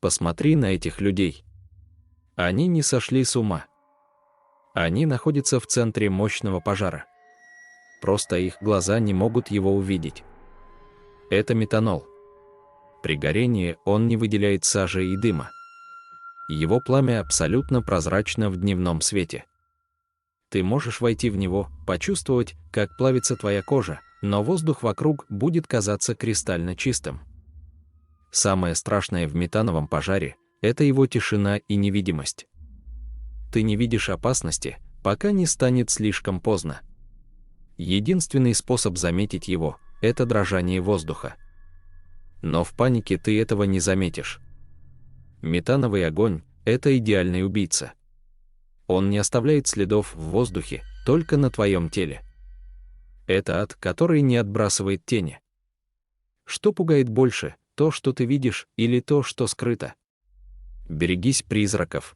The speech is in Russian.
Посмотри на этих людей. Они не сошли с ума. Они находятся в центре мощного пожара. Просто их глаза не могут его увидеть. Это метанол. При горении он не выделяет сажи и дыма. Его пламя абсолютно прозрачно в дневном свете. Ты можешь войти в него, почувствовать, как плавится твоя кожа, но воздух вокруг будет казаться кристально чистым. Самое страшное в метановом пожаре – это его тишина и невидимость. Ты не видишь опасности, пока не станет слишком поздно. Единственный способ заметить его – это дрожание воздуха. Но в панике ты этого не заметишь. Метановый огонь – это идеальный убийца. Он не оставляет следов в воздухе, только на твоем теле. Это ад, который не отбрасывает тени. Что пугает больше, то, что ты видишь, или то, что скрыто? Берегись призраков.